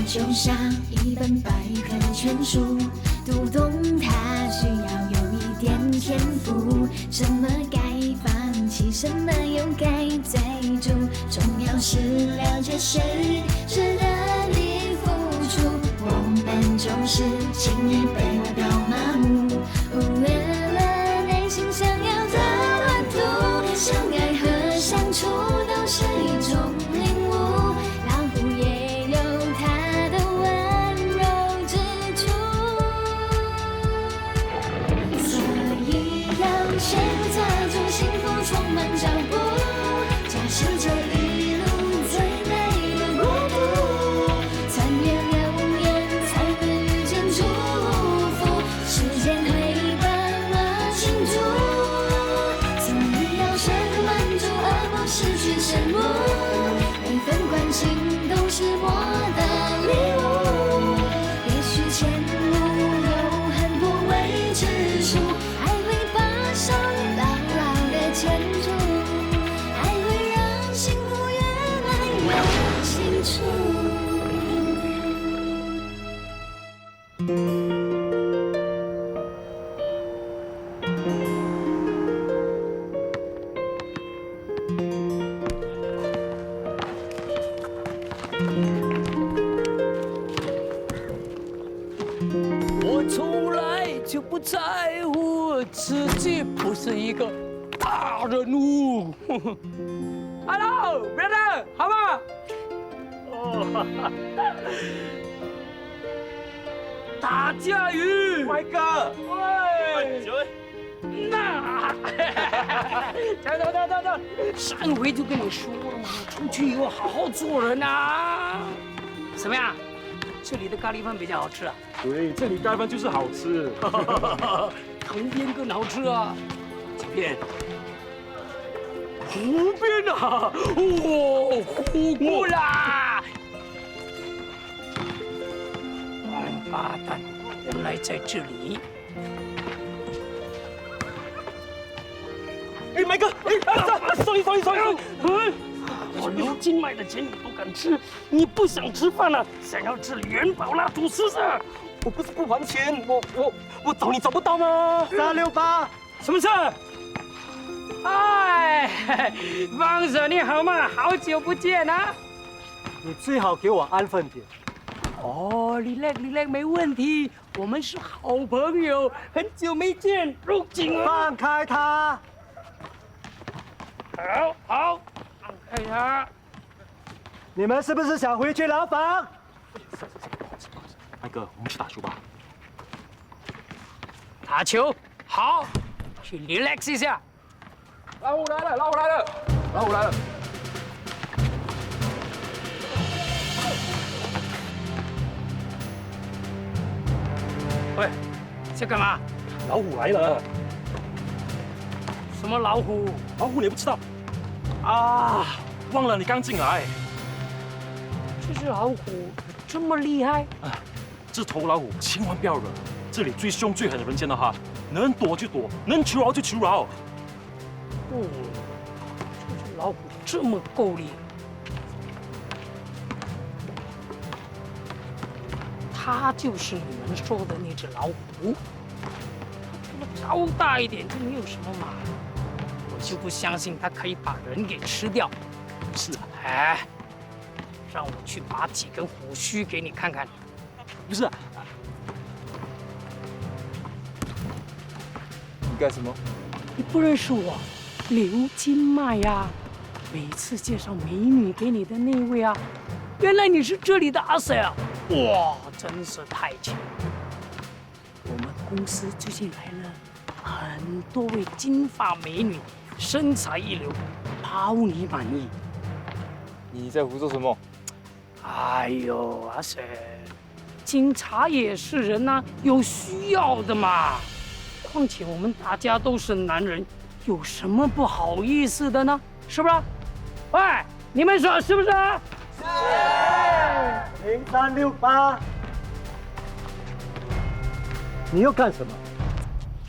就像一本百科全书，读懂它需要有一点天赋。什么该放弃，什么又该追逐，重要是了解谁值得你付出。我们就是轻易被外表麻木，忽略了内心想要的蓝图。相爱和相处都是一种领悟，老虎也有它的温柔之处。所以让谁不抓住幸福，充满脚步，驾驶这一路最美的国度，穿越流言才能遇见祝福，时间会帮我庆祝。所以要学会满足，而不是去羡慕，每份关心都是我的礼物。也许前路有很多未知数，爱会把手牢牢地牵住，爱会让幸福越来越清楚。我从来就不在乎自己不是一个大人物。Hello, brother， 好吗？大家鱼，麦哥，喂，那，走，上回就跟你说了嘛，出去以后好好做人啊。怎么样？这里的咖喱饭比较好吃啊？对，这里盖饭就是好吃。藤边更好吃啊。这边，湖边啊，哦，湖过啦！王八蛋，原来在这里。哎，麦哥，sorry，我牛筋卖的钱你都敢吃，你不想吃饭了，想要吃元宝啦吐司是？我不是不还钱，我找你找不到吗？368，什么事？哎，王婶你好吗？好久不见啊！你最好给我安分点。哦，relax，没问题，我们是好朋友，很久没见，入境啊！放开他！好，放开他。你们是不是想回去牢房？麦哥，我们去打球吧。打球好，去 relax 一下。老虎来了！喂，在干嘛？老虎来了！什么老虎？老虎你不知道？啊，忘了你刚进来。这只老虎这么厉害？这头老虎千万不要惹，这里最凶最狠的人见到它，能躲就躲，能求饶就求饶。哦，这只老虎这么够力，它就是你们说的那只老虎。除了高大一点就没有什么嘛。我就不相信它可以把人给吃掉。是啊，哎，让我去拔几根胡须给你看看。不是、啊，你干什么？你不认识我，刘金麦呀，每次介绍美女给你的那位啊，原来你是这里的阿 Sir， 哇，真是太巧了。我们公司最近来了很多位金发美女，身材一流，包你满意。你在胡说什么？哎呦，阿 Sir， 警察也是人呐、有需要的嘛。况且我们大家都是男人，有什么不好意思的呢？是不是？喂，你们说是不是？是。0368，你要干什么？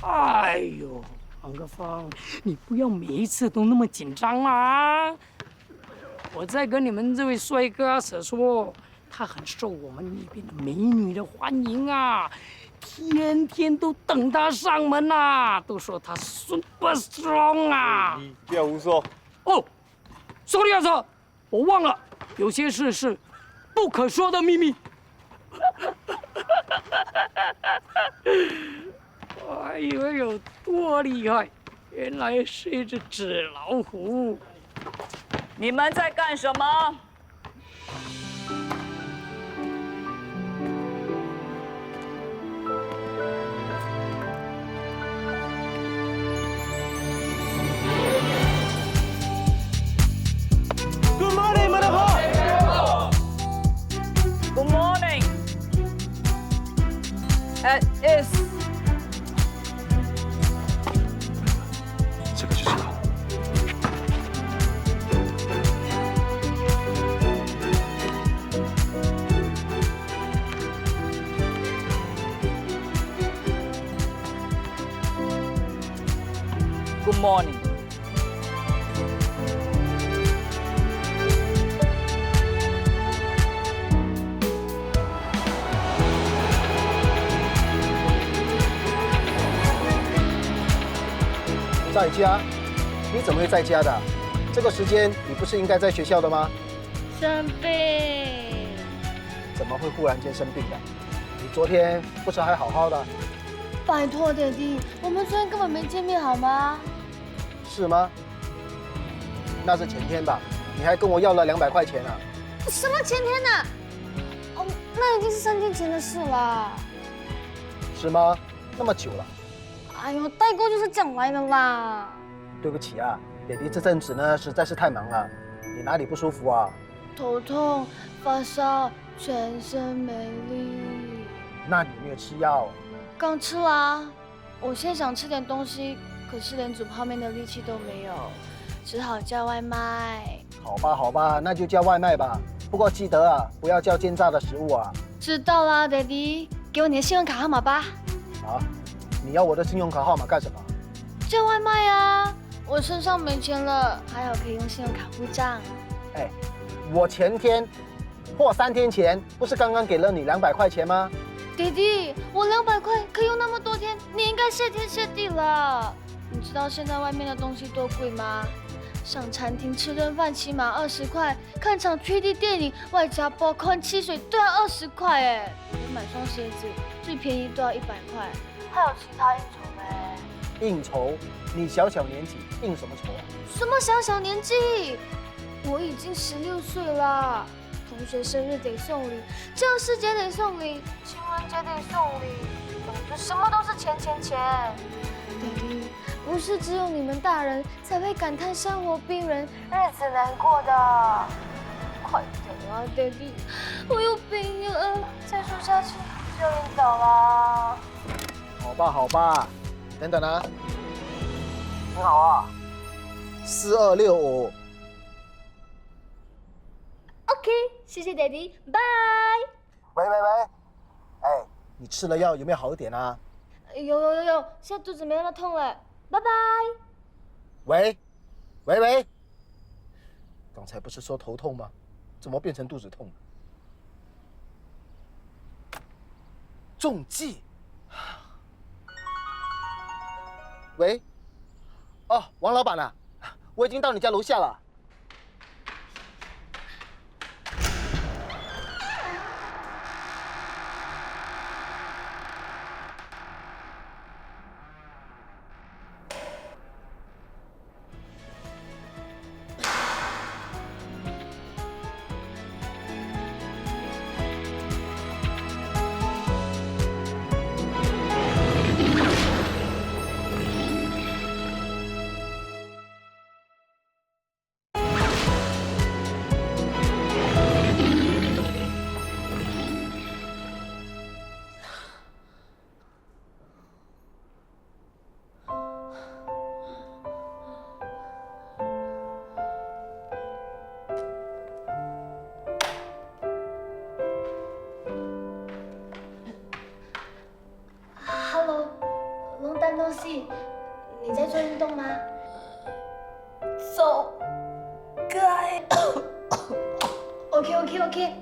哎呦，王格芳，你不要每一次都那么紧张啊！我在跟你们这位帅哥阿 Sir 说，他很受我们那边的美女的欢迎啊，天天都等他上门啊，都说他 super strong 啊。你不要胡说。哦，sorry 啊，Sir，我忘了，有些事是不可说的秘密。我还以为有多厉害，原来是一只纸老虎。你们在干什么？Good morning. Is 这个就是他。Good morning. 在家？你怎么会在家的？这个时间你不是应该在学校的吗？生病。怎么会忽然间生病的？你昨天不是还好好的？拜托，爹地，我们昨天根本没见面好吗？是吗？那是前天吧？你还跟我要了200块钱啊？什么前天呢？哦，那已经是3天前的事了。是吗？那么久了。哎呦，代购就是这样来的啦。对不起啊，爹地这阵子呢实在是太忙了。你哪里不舒服啊？头痛、发烧、全身没力。那你有没有吃药？刚吃啦。我现在想吃点东西，可是连煮泡面的力气都没有，只好叫外卖。好吧，好吧，那就叫外卖吧。不过记得啊，不要叫煎炸的食物啊。知道啦，爹地，给我你的信用卡号码吧。啊？你要我的信用卡号码干什么？叫外卖啊！我身上没钱了，还好可以用信用卡付账。哎，我前天或3天前不是刚刚给了你200块钱吗？弟弟，我200块可以用那么多天，你应该谢天谢地了。你知道现在外面的东西多贵吗？上餐厅吃顿饭起码20块，看场 3D 电影外加包括汽水都要20块哎，连买双鞋子最便宜都要100块，还有其他应酬哎。应酬？你小小年纪应什么酬啊？什么小小年纪？我已经16岁了。同学生日得送礼，教师节得送礼，情人节得送礼，总之什么都是钱钱钱。爹地，不是只有你们大人才会感叹生活逼人，日子难过的。快点啊，爹地，我有病了，再说下去就要晕倒了。好吧，好吧，等等啊。你好啊，4265。OK， 谢谢爹地，拜。喂，哎，你吃了药有没有好一点啊？有，现在肚子没那么痛了，拜拜。喂，刚才不是说头痛吗？怎么变成肚子痛了？中计。喂，哦，王老板啊，我已经到你家楼下了。你在做运动吗？走开。OK。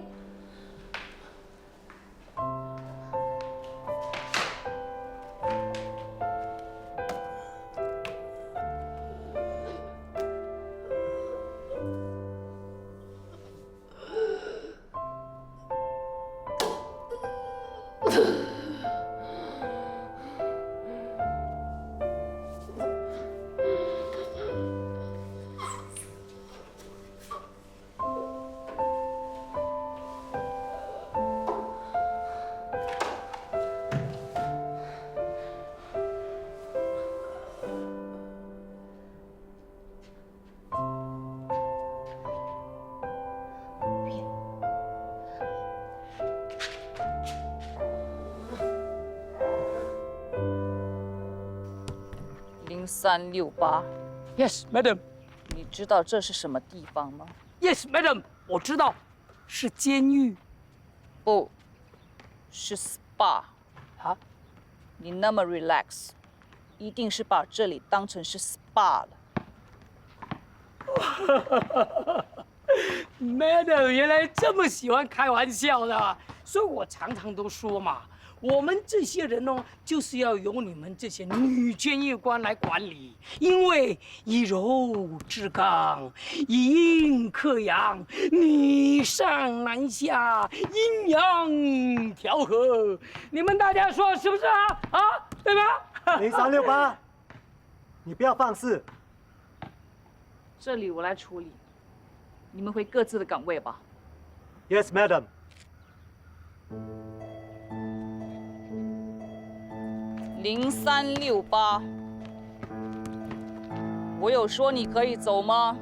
0368， Yes, madam. 你知道这是什么地方吗？ Yes, madam. 我知道，是监狱。不，是 SPA。啊？你那么 relax， 一定是把这里当成是 SPA 了。Madam 原来这么喜欢开玩笑的，所以我常常都说嘛，我们这些人哦，就是要由你们这些女监狱官来管理，因为以柔制刚，以阴克阳，女上男下，阴阳调和。你们大家说是不是啊？啊，对吗0368，你不要放肆。这里我来处理，你们回各自的岗位吧。 Yes, madam. 0368，我有说你可以走吗？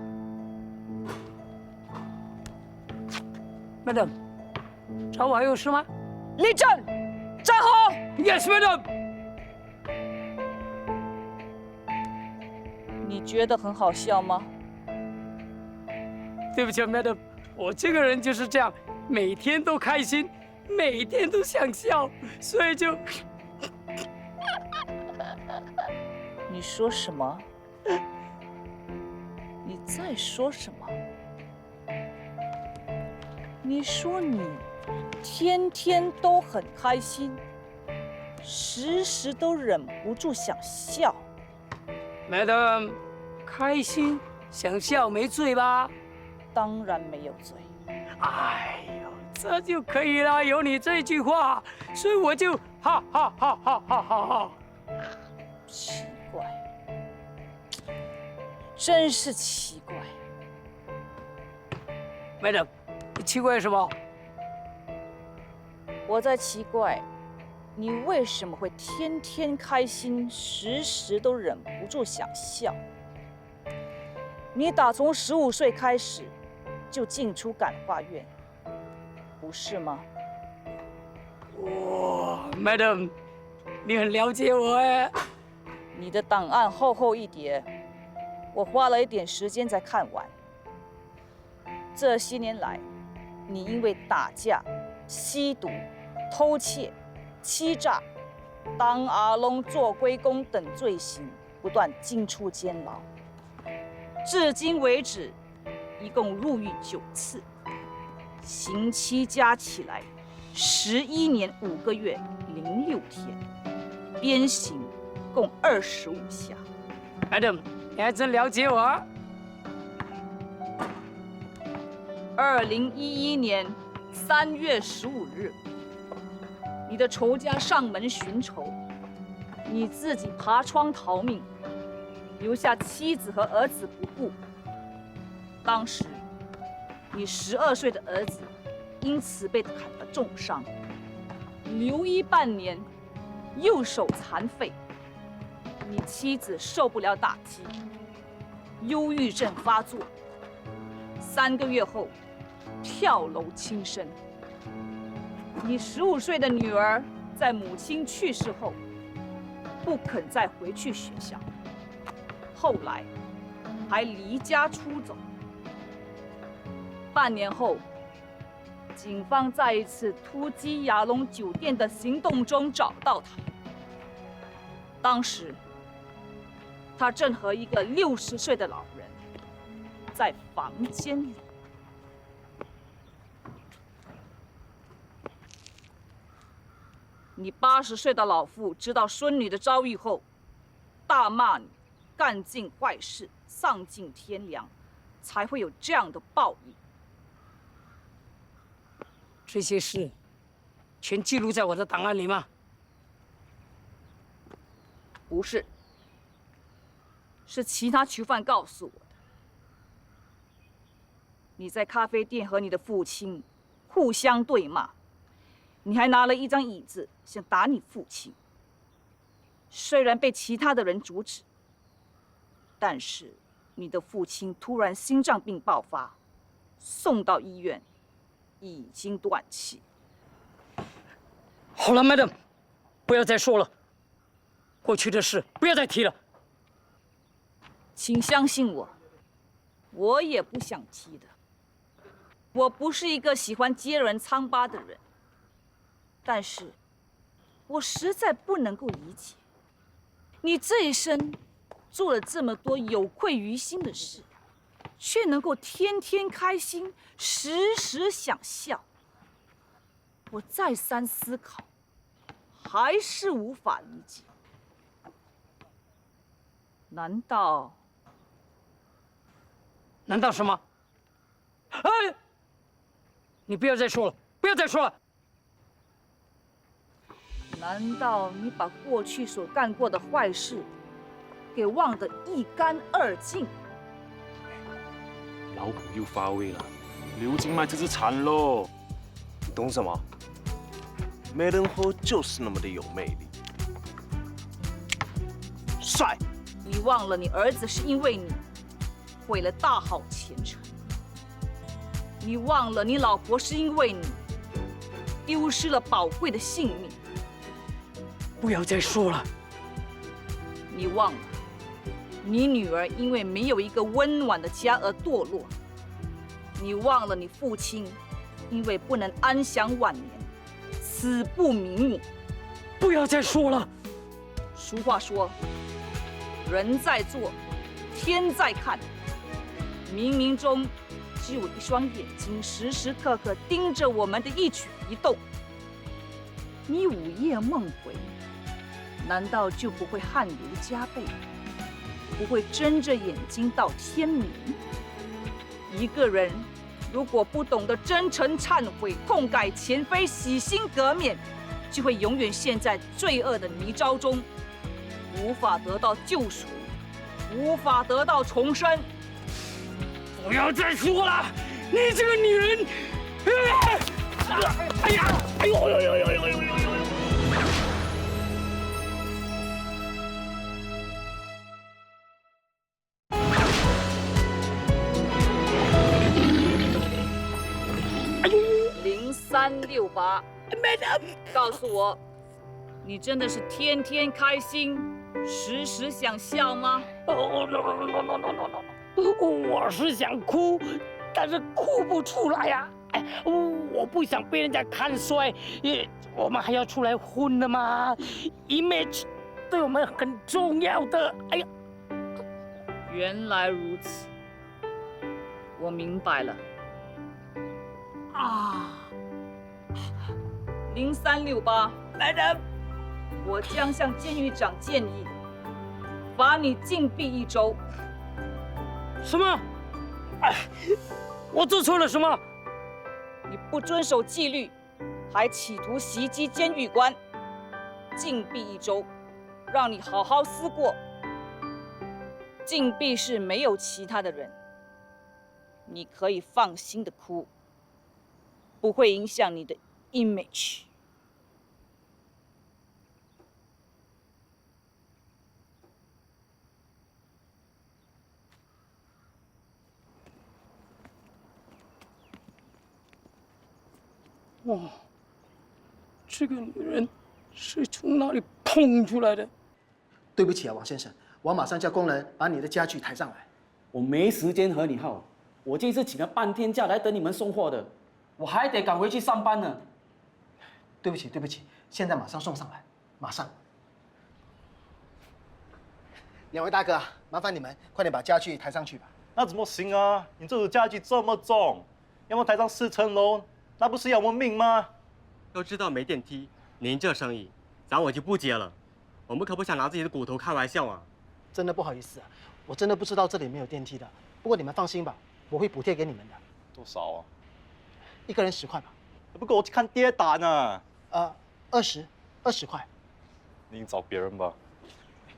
？Madam，找我还有事吗立正，站好。 ？Yes, madam。你觉得很好笑吗？ 对不起，Madam，我这个人就是这样，每天都开心，每天都想笑，所以就……你说什么？你在说什么？你说你天天都很开心，时时都忍不住想笑。 Madam，开心想笑没罪吧？ 当然没有罪。哎呦，这就可以了，有你这句话，所以我就哈哈哈哈哈哈哈。奇怪，真是奇怪。 Madam，你奇怪什么？我在奇怪，你为什么会天天开心，时时都忍不住想笑？你打从15岁开始就进出感化院，不是吗？哇 ，Madam，你很了解我哎。你的档案厚厚一叠，我花了一点时间才看完。这些年来，你因为打架、吸毒、偷窃、欺诈、当阿龙做龟公等罪行，不断进出监牢。至今为止，一共入狱9次，刑期加起来11年5个月06天，鞭刑共25下。 Madam，你还真了解我。 2011年3月15日，你的仇家上门寻仇，你自己爬窗逃命，留下妻子和儿子不顾。当时，你12岁的儿子因此被砍了重伤，留医半年，右手残废。你妻子受不了打击，忧郁症发作，3个月后跳楼轻生。你15岁的女儿在母亲去世后，不肯再回去学校，后来还离家出走。半年后，警方在一次突击雅龙酒店的行动中找到她。当时，她正和一个60岁的老人在房间里。你80岁的老父知道孙女的遭遇后，大骂你干尽坏事、丧尽天良，才会有这样的报应。这些事全记录在我的档案里吗？不是，是其他囚犯告诉我的。你在咖啡店和你的父亲互相对骂，你还拿了一张椅子想打你父亲。虽然被其他的人阻止，但是你的父亲突然心脏病爆发，送到医院，已经断气。好了 ，Madam， 不要再说了，过去的事不要再提了。请相信我，我也不想提的。我不是一个喜欢揭人疮疤的人，但是，我实在不能够理解，你这一生做了这么多有愧于心的事，却能够天天开心，时时想笑。我再三思考，还是无法理解。难道什么？哎，你不要再说了，不要再说了。难道你把过去所干过的坏事给忘得一干二净？老虎又发威了，刘金麦这次惨喽！你懂什么？没人喝就是那么的有魅力，帅！你忘了你儿子是因为你毁了大好前程，你忘了你老婆是因为你丢失了宝贵的性命，不要再说了。你忘了你女儿因为没有一个温暖的家而堕落，你忘了你父亲因为不能安享晚年，死不瞑目。不要再说了。俗话说，人在做，天在看。冥冥中只有一双眼睛，时时刻刻盯着我们的一举一动。你午夜梦回，难道就不会汗流浃背，不会睁着眼睛到天明？一个人如果不懂得真诚忏悔、痛改前非、洗心革面，就会永远陷在罪恶的泥沼中，无法得到救赎，无法得到重生。不要再说了，你这个女人！哎呀！哎呦呦呦呦呦呦呦！哎呦！0368 ，Madam， 告诉我，你真的是天天开心，时时想笑吗？我是想哭，但是哭不出来呀。哎，我不想被人家看衰，我们还要出来混的嘛 ，image 对我们很重要的。哎呀，原来如此，我明白了。0368 ，Madam， 我将向监狱长建议，罚你禁闭1周。什么？哎，我做错了什么？你不遵守纪律，还企图袭击监狱官，禁闭1周，让你好好思过。禁闭室没有其他的人，你可以放心的哭，不会影响你的 image。哇，这个女人是从哪里碰出来的？对不起啊，王先生，我马上叫工人把你的家具抬上来。我没时间和你耗，我这次请了半天假来等你们送货的，我还得赶回去上班呢。对不起，对不起，现在马上送上来，马上。两位大哥，麻烦你们快点把家具抬上去吧。那怎么行啊？你这个家具这么重，要么抬上4层楼，那不是要我命吗？都知道没电梯，您这生意，咱我就不接了。我们可不想拿自己的骨头开玩笑啊！真的不好意思啊，我真的不知道这里没有电梯的。不过你们放心吧，我会补贴给你们的。多少啊？一个人10块吧。不够我去看跌打呢。20块。你找别人吧，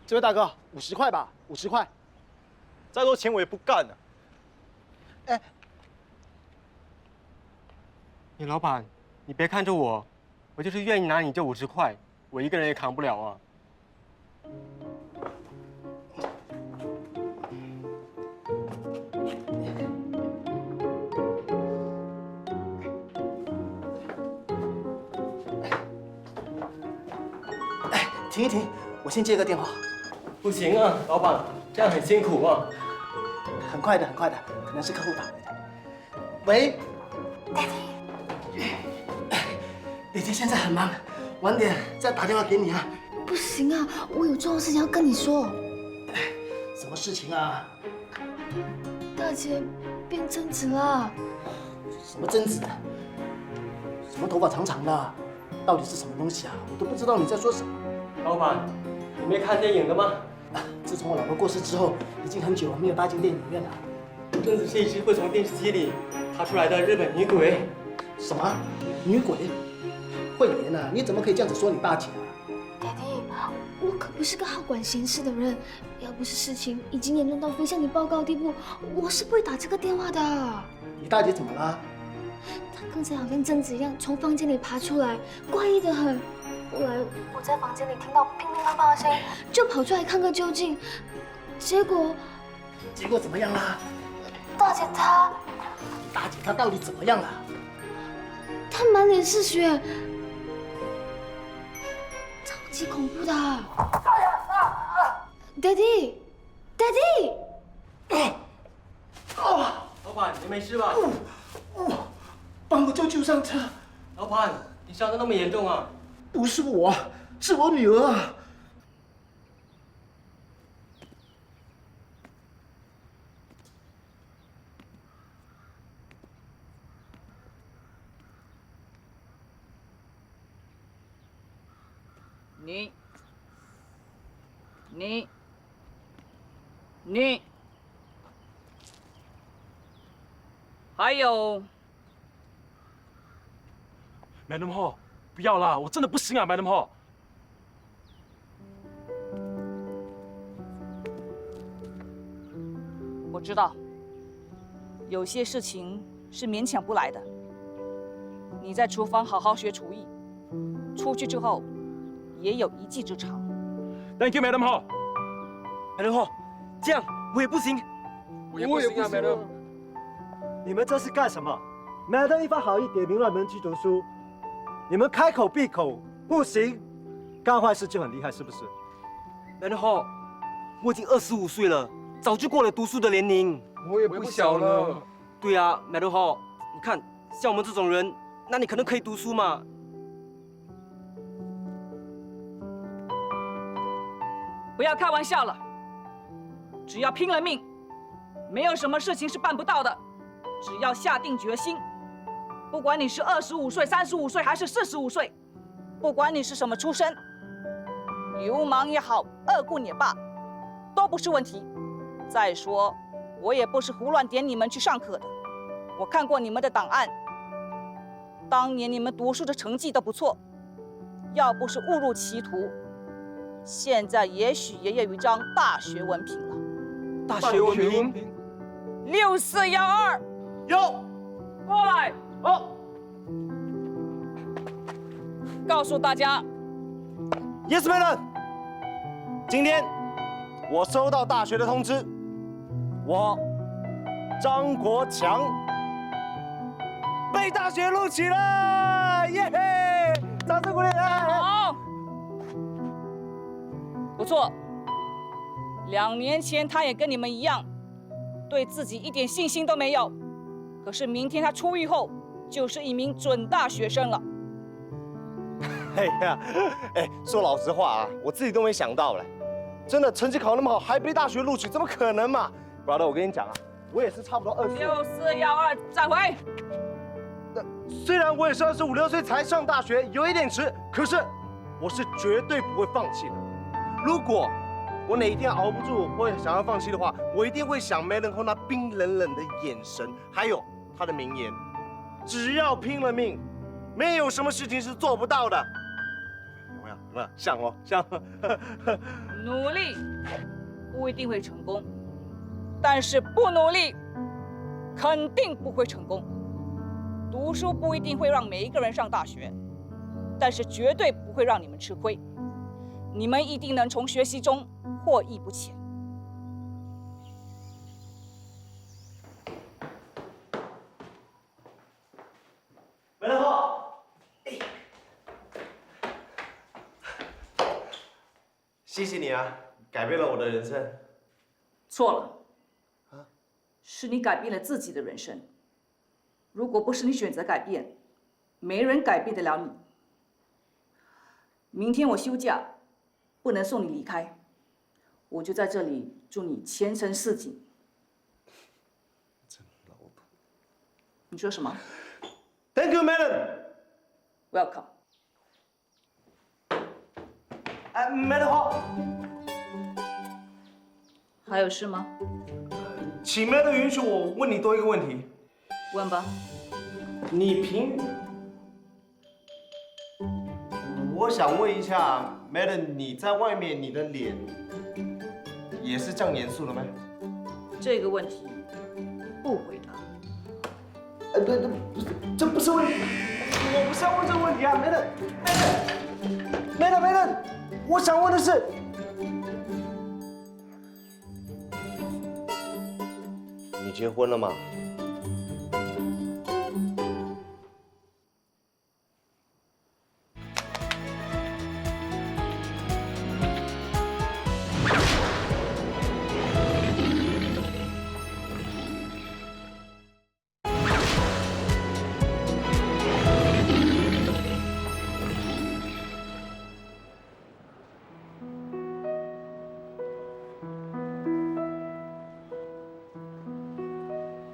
这位大哥，50块吧，50块。再多钱我也不干了。哎，你老板，你别看着我，我就是愿意拿你这50块，我一个人也扛不了啊。停一停，我先接个电话。不行啊，老板，这样很辛苦啊。很快的，可能是客户打来的。喂，姐姐现在很忙，晚点再打电话给你啊。不行啊，我有重要事情要跟你说。什么事情啊？大姐变贞子了。什么贞子？什么头发长长的？到底是什么东西啊？我都不知道你在说什么。老板，你没看电影的吗？自从我老婆过世之后，已经很久没有搭进电影院了。贞子是一只会从电视机里爬出来的日本女鬼。什么？女鬼？慧莲啊，你怎么可以这样子说你大姐啊？爹地，我可不是个好管闲事的人，要不是事情已经严重到非向你报告的地步，我是不会打这个电话的。你大姐怎么了？她刚才好像贞子一样从房间里爬出来，怪异的很。后来我在房间里听到乒乒乓乓的声音，就跑出来看个究竟。结果怎么样啦？大姐她到底怎么样了？她满脸是血，超级恐怖的。Daddy，老板，你没事吧？帮我叫救伤车。老板，你伤得那么严重啊？不是我，是我女儿啊。你，还有 ，Madam Ho， 不要啦，我真的不行啊，Madam Ho。我知道，有些事情是勉强不来的。你在厨房好好学厨艺，出去之后也有一技之长。Thank you, Madam Ho。Madam Ho， 这样我也不行。我也不行啊，Madam。你们这是干什么 ？Madam 一番好意点名让你们去读书，你们开口闭口不行，干坏事就很厉害，是不是 ？Madam Ho， 我已经25岁了，早就过了读书的年龄。我也不小了。对啊 ，Madam Ho， 你看像我们这种人，那你可能可以读书嘛。不要开玩笑了，只要拼了命，没有什么事情是办不到的。只要下定决心，不管你是25岁、35岁还是45岁，不管你是什么出身，流氓也好，恶棍也罢，都不是问题。再说，我也不是胡乱点你们去上课的，我看过你们的档案，当年你们读书的成绩都不错，要不是误入歧途，现在也许也有一张大学文凭了。大学文凭6412有，过来。好。告诉大家 ，Yes, Madam。今天我收到大学的通知，我张国强被大学录取了，耶嘿！掌声鼓励！好，不错。2年前他也跟你们一样，对自己一点信心都没有。可是明天他出狱后，就是一名准大学生了。哎呀，说老实话啊，我自己都没想到嘞，真的成绩考那么好，还被大学录取，怎么可能嘛 ？Brother， 我跟你讲啊，我也是差不多6412，再回。虽然我也是25、26岁才上大学，有一点迟，可是我是绝对不会放弃的。如果我哪一天熬不住或想要放弃的话，我一定会想 Madam Ho 那冰冷冷的眼神，还有他的名言：只要拼了命，没有什么事情是做不到的。有没有？像哦，像。努力不一定会成功，但是不努力肯定不会成功。读书不一定会让每一个人上大学，但是绝对不会让你们吃亏。你们一定能从学习中获益不浅。梅兰芳，谢谢你啊，改变了我的人生。错了，是你改变了自己的人生。如果不是你选择改变，没人改变得了你。明天我休假，不能送你离开，我就在这里祝你前程似锦。真老土。你说什么 ？Thank you, madam. Welcome. 哎，梅兰芳，还有事吗？请 madam 允许我问你多一个问题。问吧。我想问一下 madam， 你在外面你的脸也是这样严肃的吗？这个问题不回答。这不是问题，我不是要问这个问题啊 madam，我想问的是，你结婚了吗？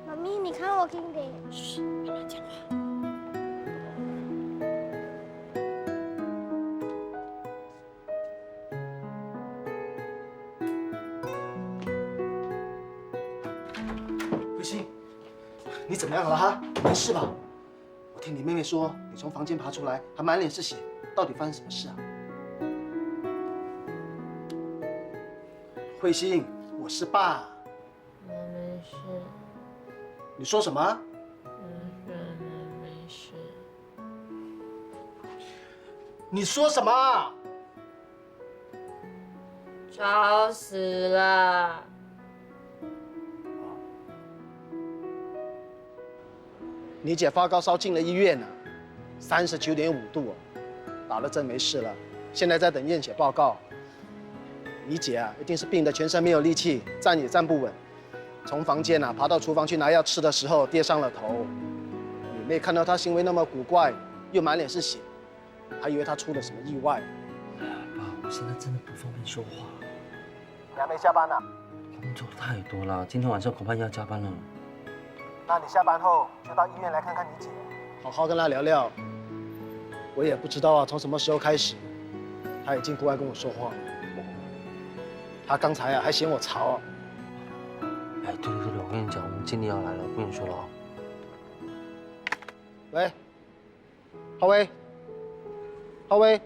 妈咪，你看我 King 给。嘘，不要讲话。慧心，你怎么样了哈？没事吧？我听你妹妹说，你从房间爬出来，还满脸是血，到底发生什么事啊？慧心，我是爸。我没事。你说什么？没事。你说什么？吵死了！你姐发高烧进了医院了，39.5度哦，打了针没事了，现在在等验血报告。你姐啊，一定是病得全身没有力气，站也站不稳，从房间爬到厨房去拿药吃的时候跌伤了头。你妹看到她行为那么古怪，又满脸是血，还以为她出了什么意外。爸，我现在真的不方便说话。你还没下班呢？工作太多了，今天晚上恐怕要加班了。那你下班后就到医院来看看你姐，好好跟她聊聊。我也不知道从什么时候开始，她已经不爱跟我说话了。她刚才还嫌我吵。哎，对，我跟你讲，我们经理要来了，不跟你说了啊。喂，浩威，浩威，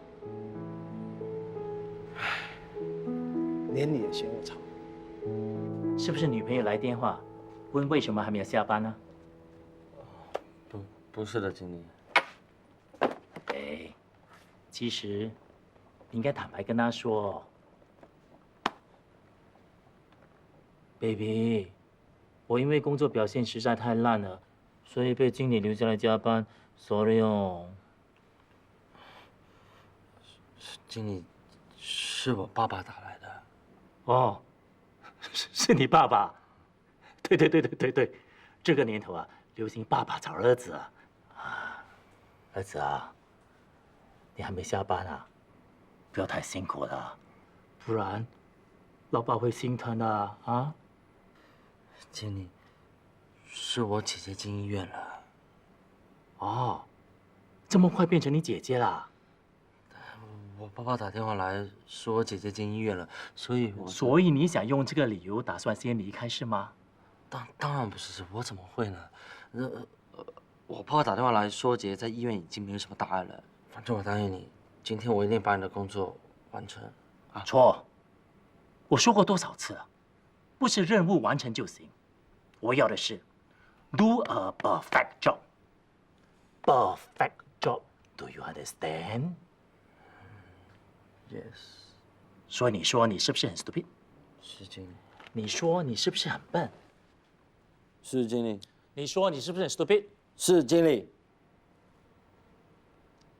连你也嫌我吵。是不是女朋友来电话，问为什么还没有下班呢？不是的，经理。哎，其实你应该坦白跟她说 ，baby， 我因为工作表现实在太烂了，所以被经理留下来加班 ，sorry 哦。经理，是我爸爸打来的。哦，是你爸爸？对，这个年头啊，流行爸爸找儿子啊。儿子啊，你还没下班啊，不要太辛苦了，不然老爸会心疼的啊。经理，是我姐姐进医院了。哦，这么快变成你姐姐啦？我爸爸打电话来说我姐姐进医院了，所以你想用这个理由打算先离开是吗？当然不是，我怎么会呢？我爸爸打电话来说，姐姐在医院已经没有什么大碍了。反正我答应你，今天我一定把你的工作完成。啊，错！我说过多少次了，不是任务完成就行，我要的是 do a perfect job. Perfect job. Do you understand? Yes. 所以你说你是不是很 stupid？ 是经理。你说你是不是很笨？是经理。你说你是不是很 stupid？ 是经理。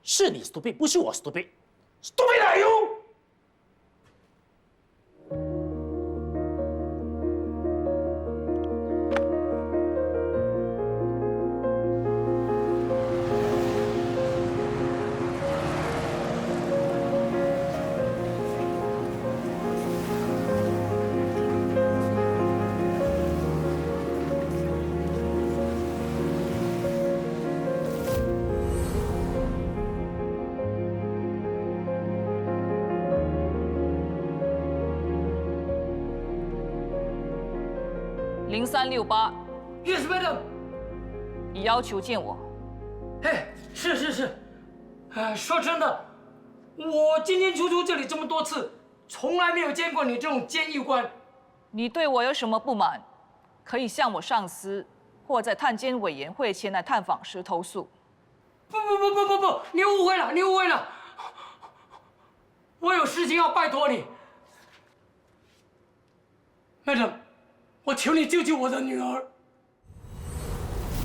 是你 stupid， 不是我 stupid。Stupid are you？0368， Yes, madam。你要求见我。哎，是。说真的，我进进出出这里这么多次，从来没有见过你这种监狱官。你对我有什么不满，可以向我上司或在探监委员会前来探访时投诉。不，你误会了。我有事情要拜托你，madam。我求你救救我的女儿！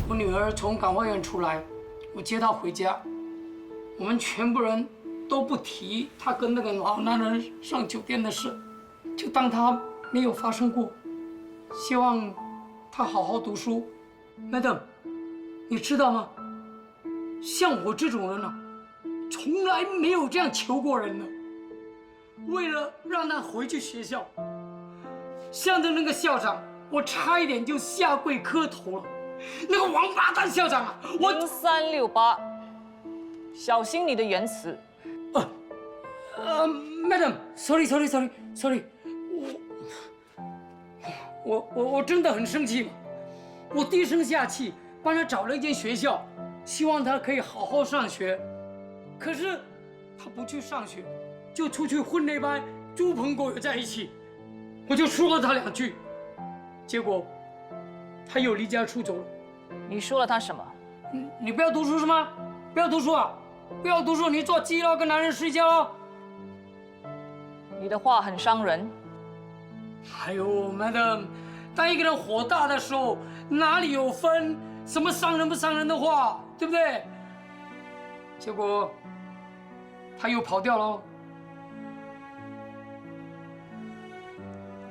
我女儿从感化院出来，我接她回家，我们全部人都不提她跟那个老男人上酒店的事，就当她没有发生过。希望她好好读书。Madam， 你知道吗？像我这种人呢，从来没有这样求过人呢。为了让她回去学校，向着那个校长。我差一点就下跪磕头了，那个王八蛋校长啊！我0368，小心你的言辞。Madam，sorry，我真的很生气，我低声下气帮他找了一间学校，希望他可以好好上学，可是他不去上学，就出去混那帮猪朋狗友在一起，我就说了他2句。结果，他又离家出走了。你说了他什么？你不要读书是吗？不要读书啊！不要读书，你做鸡咯，跟男人睡觉咯。你的话很伤人。哎呦 ，Madam， 当一个人火大的时候，哪里有分什么伤人不伤人的话，对不对？结果，他又跑掉了。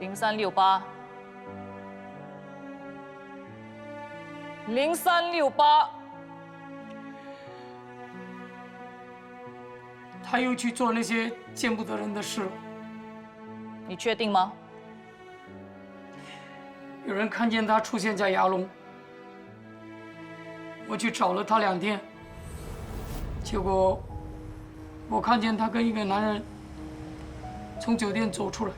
0368。0368，他又去做那些见不得人的事了。你确定吗？有人看见他出现在牙龙，我去找了他2天，结果我看见他跟一个男人从酒店走出来。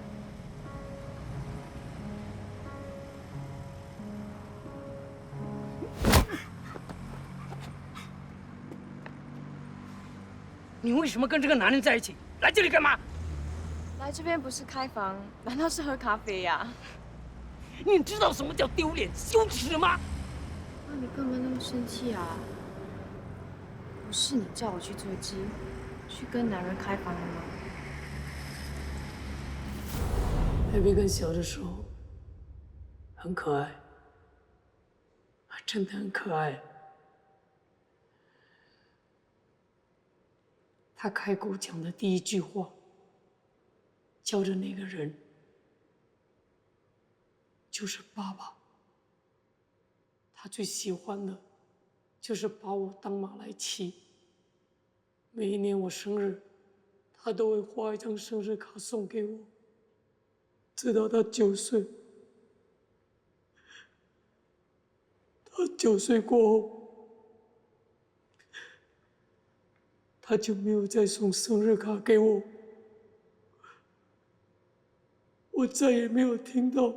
你为什么跟这个男人在一起？来这里干嘛？来这边不是开房，难道是喝咖啡呀？你知道什么叫丢脸、羞耻吗？那你干嘛那么生气啊？不是你叫我去追鸡，去跟男人开房的吗？贝贝跟小的时候很可爱，真的很可爱。他开口讲的第1句话，叫的那个人就是爸爸。他最喜欢的就是把我当马来骑。每一年我生日，他都会画一张生日卡送给我。直到他9岁，他9岁过后，他就没有再送生日卡给我，我再也没有听到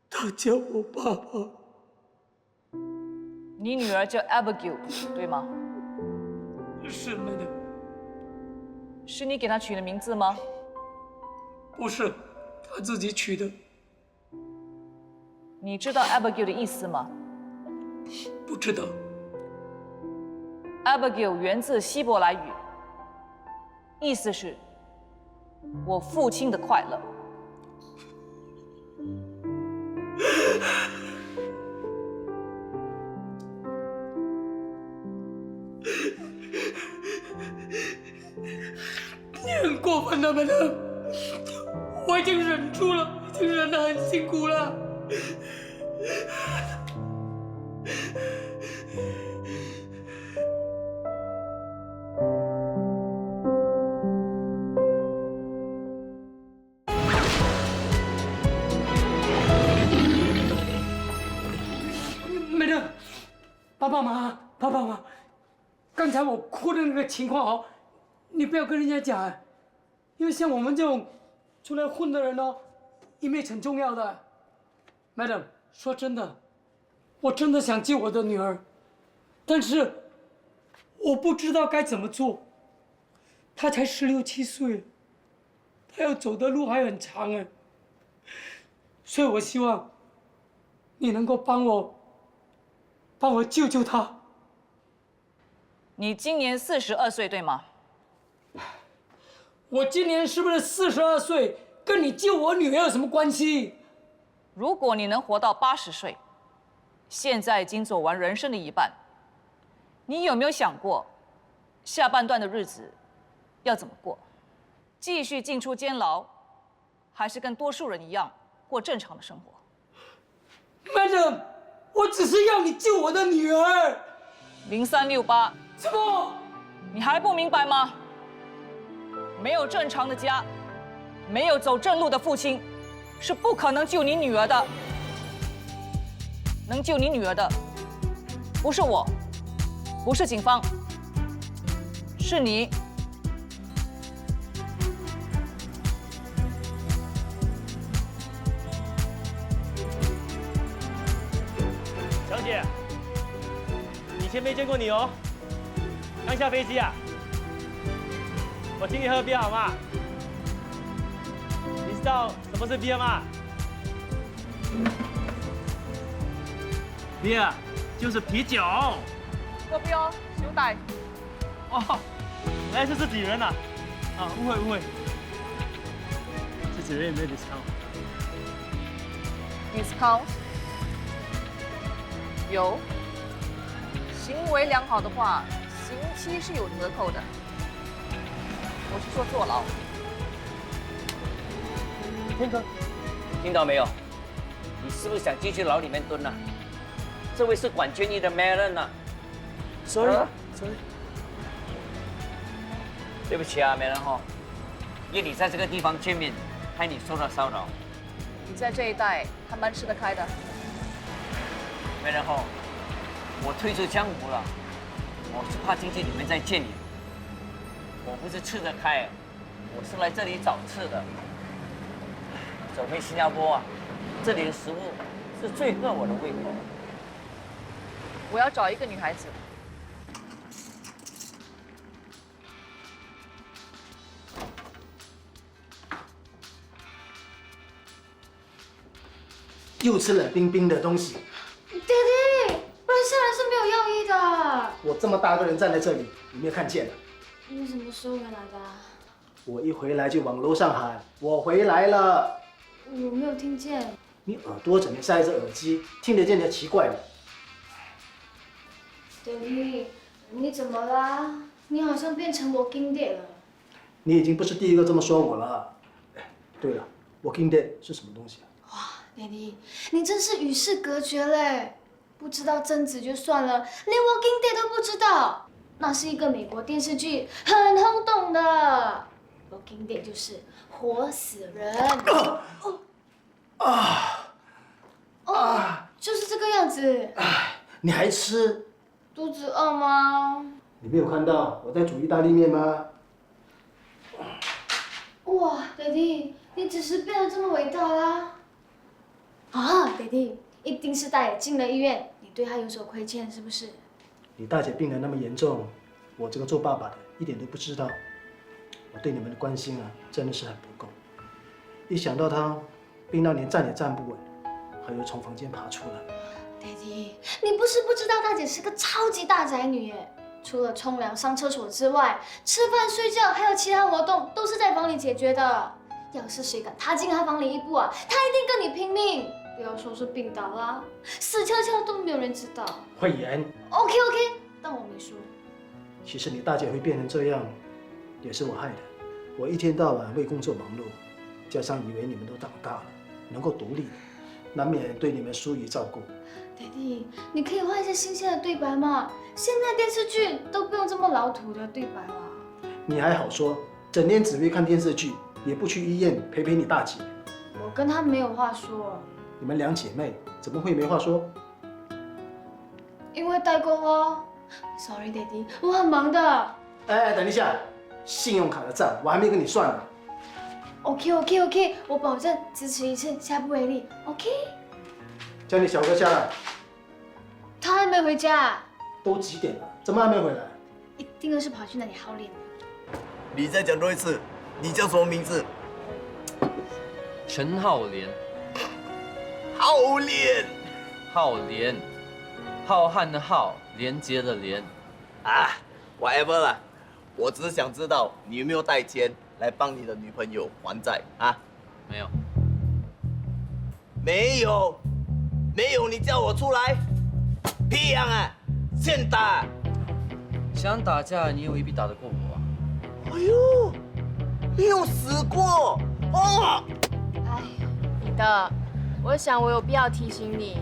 他叫我爸爸。你女儿叫 Abigail， 对吗？是Madam。是你给她取的名字吗？不是，她自己取的。你知道 Abigail 的意思吗？不知道。Abigail 源自希伯来语，意思是“我父亲的快乐”。你很过分的，Madam，我已经忍住了，已经忍得很辛苦了。Madam，爸爸，刚才我哭的那个情况哦，你不要跟人家讲，因为像我们这种出来混的人哦，image很重要的。Madam， 说真的，我真的想救我的女儿，但是我不知道该怎么做。她才16、17岁，她要走的路还很长哎，所以我希望你能够帮我救救她。你今年42岁，对吗？我今年是不是42岁，跟你救我女儿有什么关系？如果你能活到80岁，现在已经走完人生的一半，你有没有想过，下半段的日子要怎么过？继续进出监牢，还是跟多数人一样过正常的生活 ？Madam， 我只是要你救我的女儿。0368，什么？你还不明白吗？没有正常的家，没有走正路的父亲，是不可能救你女儿的。能救你女儿的，不是我，不是警方，是你。小姐，以前没见过你哦，刚下飞机啊？我请你喝啤好吗？你知道什么是啤吗？啤就是啤酒。喝啤哦，兄弟。哦，原来是自己人呐！啊，误会。自己人有没有 discount？ 有。行为良好的话，刑期是有折扣的。我是说坐牢。天哥，听到没有？你是不是想继续牢里面蹲啊？这位是管监狱的 Madam 啊。Sorry。对不起啊，Madam 哈，因为你在这个地方见面，害你受到骚扰。你在这一带还蛮吃得开的。Madam 哈，我退出江湖了，我是怕经济里面再见你。我不是吃得开，我是来这里找吃的。走回新加坡啊，这里的食物是最合我的胃口。我要找一个女孩子。又吃冷冰冰的东西。爹地，不然下来是没有药医的。我这么大个人站在这里，你没有看见啊？你什么时候回来的？我一回来就往楼上喊，我回来了。我没有听见。你耳朵整天塞着耳机，听得见就奇怪了。爹地，你怎么啦？你好像变成我经典了。你已经不是第一个这么说我了。哎，对了，Walking Dead 是什么东西啊？哇，爹地，你真是与世隔绝嘞！不知道贞子就算了，连 Walking Dead 都不知道。那是一个美国电视剧，很轰动的。Walking Dead 就是活死人。就是这个样子。你还吃？肚子饿吗？你没有看到我在煮意大利面吗？哇，爹地，你只是变得这么伟大啦！啊，爹地，一定是大姐进了医院，你对她有所亏欠，是不是？你大姐病得那么严重，我这个做爸爸的一点都不知道。我对你们的关心啊，真的是很不够。一想到她病到连站也站不稳，还有从房间爬出来。Daddy， 你不是不知道大姐是个超级大宅女耶，除了冲凉、上厕所之外，吃饭、睡觉还有其他活动都是在房里解决的。要是谁敢踏进她房里一步啊，她一定跟你拼命。不要说是病倒啦，死翘翘都没有人知道。慧妍 OK， 当我没说。其实你大姐会变成这样，也是我害的。我一天到晚为工作忙碌，加上以为你们都长大了，能够独立，难免对你们疏于照顾。Daddy， 你可以换一些新鲜的对白吗？现在电视剧都不用这么老土的对白了。你还好说，整天只会看电视剧，也不去医院陪你大姐。我跟她没有话说。你们两姐妹怎么会没话说？因为代购哦。Sorry Daddy， 我很忙的。哎，等一下，信用卡的账我还没跟你算呢。OK， 我保证支持一次，下不为例。OK。叫你小哥下来。他还没回家。都几点了，怎么还没回来？一定又是跑去那里好脸的。你再讲多一次，你叫什么名字？陈浩莲。浩莲，浩莲，浩瀚的浩，连接的连。啊 ，whatever 啦，我只是想知道你有没有带钱来帮你的女朋友还债啊？没有。没有，你叫我出来，屁样啊！现打！想打架，你也未必打得过我啊。哎呦，你有死过哦！哎，彼得。我想我有必要提醒你，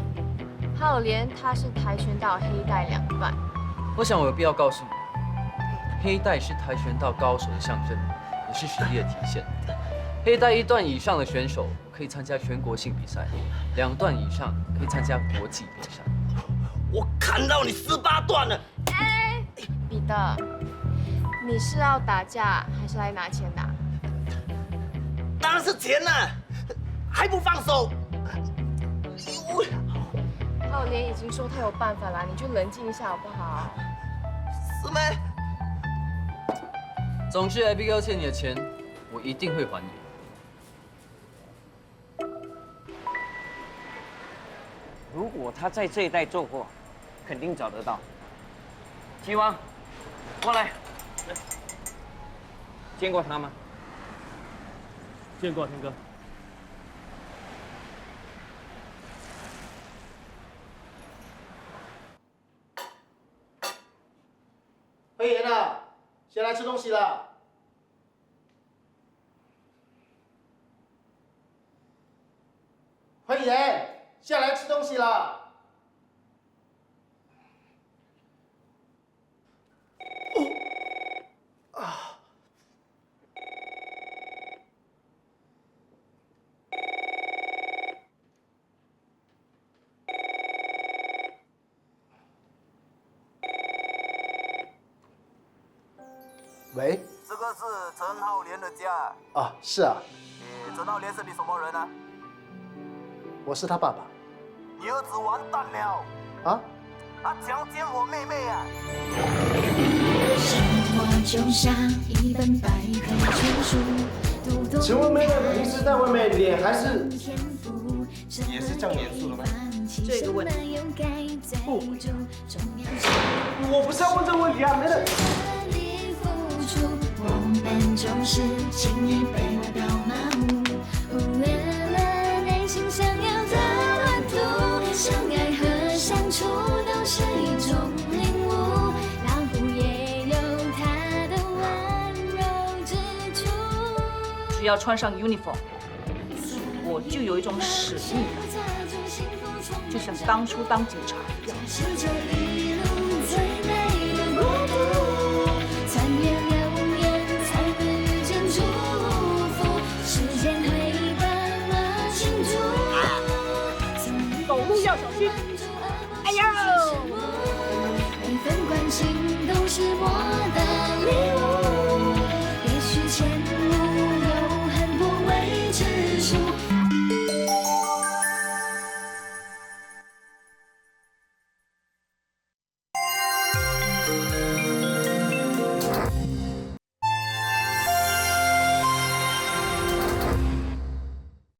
浩莲他是跆拳道黑带2段。我想我有必要告诉你，黑带是跆拳道高手的象征，也是实力的体现。黑带1段以上的选手可以参加全国性比赛，2段以上可以参加国际比赛。我看到你18段了。哎，彼得，你是要打架还是来拿钱的？当然是钱啦，还不放手！浩莲已经说他有办法了，你就冷静一下好不好？是吗？总之 ，Abigail 欠你的钱，我一定会还你。如果他在这一带做过，肯定找得到。齐王，过来。见过他吗？见过，天哥。慧妍啊，先来吃东西了。慧妍，下来吃东西了。喂，这个是陈浩莲的家。啊，是啊。陈浩莲是你什么人啊？我是他爸爸。你儿子完蛋了。啊？他强奸我妹妹啊！生活就像一本百科全书。请问妹妹平时在外面脸还是？也是这样严肃的吗？这个问题不，我不是要问这个问题啊，没人。我们就是轻易被外表麻木，忽略了内心想要的温度。相爱和相处都是一种领悟，老虎也有它的温柔之处。只要穿上 uniform， 我就有一种使命感，就像当初当警察一样。走路要小心！哎呦！每份关心都是我。